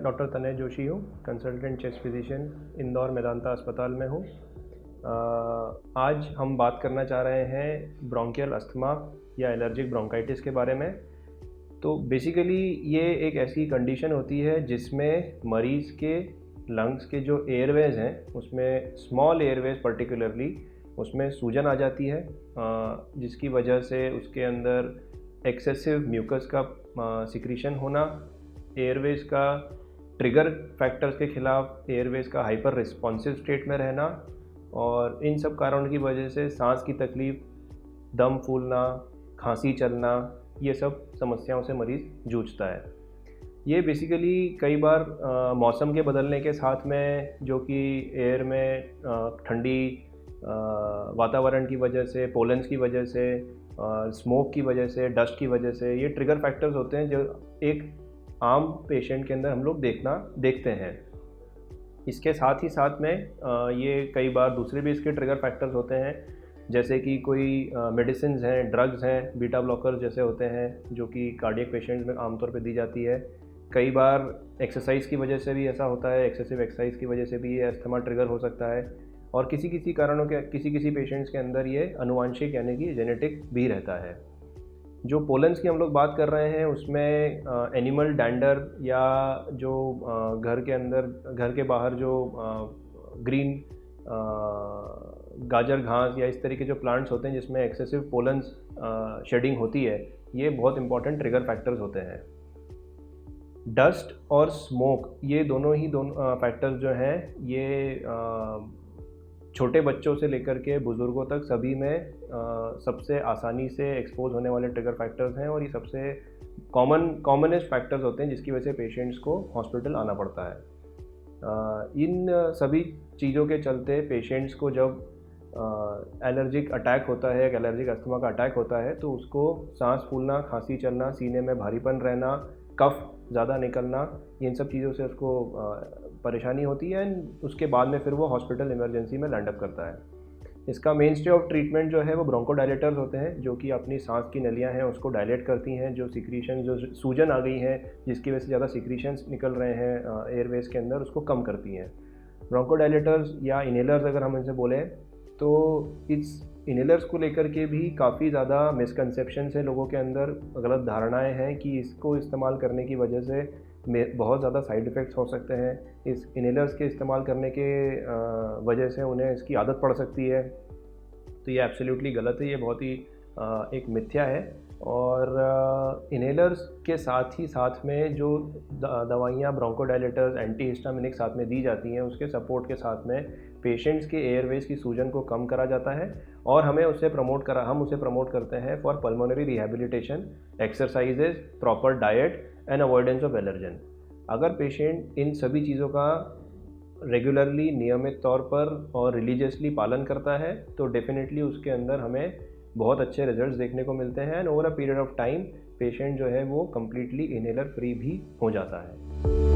Doctor तनय जोशी हूँ, consultant chest physician, Indore Medanta अस्पताल में हूँ। आज हम बात करना चाह रहे हैं ब्रोंकियल अस्थमा या एलर्जिक ब्रोंकाइटिस के बारे में। तो बेसिकली ये एक ऐसी कंडीशन होती है जिसमें मरीज़ के लंग्स के जो एयरवेज हैं उसमें स्मॉल एयरवेज पर्टिकुलरली उसमें सूजन आ जाती है, जिसकी वजह से उसके अंदर एक्सेसिव म्यूकस का सिक्रीशन होना, एयरवेज का ट्रिगर फैक्टर्स के खिलाफ एयरवेज का हाइपर रिस्पॉन्सिव स्टेट में रहना और इन सब कारणों की वजह से सांस की तकलीफ़, दम फूलना, खांसी चलना, ये सब समस्याओं से मरीज़ जूझता है। ये बेसिकली कई बार मौसम के बदलने के साथ में, जो कि एयर में ठंडी वातावरण की वजह से, पोलेंस की वजह से, स्मोक की वजह से, डस्ट की वजह से, ये ट्रिगर फैक्टर्स होते हैं जो एक आम पेशेंट के अंदर हम लोग देखते हैं। इसके साथ ही साथ में ये कई बार दूसरे भी इसके ट्रिगर फैक्टर्स होते हैं, जैसे कि कोई मेडिसिन्स हैं, ड्रग्स हैं, बीटा ब्लॉकर जैसे होते हैं जो कि कार्डियक पेशेंट्स में आमतौर पे दी जाती है। कई बार एक्सरसाइज की वजह से भी ऐसा होता है, एक्सेसिव एक्सरसाइज की वजह से भी ये अस्थमा ट्रिगर हो सकता है और किसी कारणों के किसी पेशेंट्स के अंदर ये आनुवांशिक यानी कि जेनेटिक भी रहता है। जो पोलेंस की हम लोग बात कर रहे हैं उसमें एनिमल डैंडर या जो घर के बाहर जो ग्रीन गाजर घास या इस तरह के जो प्लांट्स होते हैं जिसमें एक्सेसिव पोलेंस शेडिंग होती है, ये बहुत इंपॉर्टेंट ट्रिगर फैक्टर्स होते हैं। डस्ट और स्मोक, ये दोनों फैक्टर्स जो हैं ये छोटे बच्चों से लेकर के बुज़ुर्गों तक सभी में सबसे आसानी से एक्सपोज होने वाले ट्रिगर फैक्टर्स हैं और ये सबसे कॉमनेस्ट फैक्टर्स होते हैं जिसकी वजह से पेशेंट्स को हॉस्पिटल आना पड़ता है। इन सभी चीज़ों के चलते पेशेंट्स को जब एलर्जिक अटैक होता है, एक एलर्जिक अस्थमा का अटैक होता है, तो उसको सांस फूलना, खांसी चलना, सीने में भारीपन रहना, कफ ज़्यादा निकलना, इन सब चीज़ों से उसको परेशानी होती है एंड उसके बाद में फिर वो हॉस्पिटल इमरजेंसी में लैंड अप करता है। इसका मेन स्टे ऑफ ट्रीटमेंट जो है वो ब्रोंकोडायलेटर्स होते हैं, जो कि अपनी सांस की नलियां हैं उसको डायलेट करती हैं, जो सिक्रीशन, जो सूजन आ गई है जिसकी वजह से ज़्यादा सिक्रीशंस निकल रहे हैं एयरवेज के अंदर, उसको कम करती हैं। ब्रोंकोडायलेटर्स या इनहेलर्स अगर हम इनसे बोलें तो इस इनहेलर्स को लेकर के भी काफ़ी ज़्यादा मिसकंसेप्शंस हैं, लोगों के अंदर गलत धारणाएं हैं कि इसको इस्तेमाल करने की वजह से बहुत ज़्यादा साइड इफ़ेक्ट्स हो सकते हैं। इस इनहेलर्स के इस्तेमाल करने के वजह से उन्हें इसकी आदत पड़ सकती है, तो ये एब्सोल्युटली गलत है, ये बहुत ही एक मिथ्या है। और इनहेलर्स के साथ ही साथ में जो दवाइयाँ ब्रोंकोडायलेटर्स, एंटीहिस्टामिनिक साथ में दी जाती हैं, उसके सपोर्ट के साथ में पेशेंट्स के एयरवेज की सूजन को कम करा जाता है और हम उसे प्रमोट करते हैं for pulmonary rehabilitation, exercises, proper diet and avoidance of allergen. अगर पेशेंट इन सभी चीज़ों का रेगुलरली, नियमित तौर पर और रिलीजियसली पालन करता है तो डेफिनेटली उसके अंदर हमें बहुत अच्छे रिजल्ट्स देखने को मिलते हैं and over a period of time patient जो है वो कम्प्लीटली इनहेलर फ्री भी हो जाता है।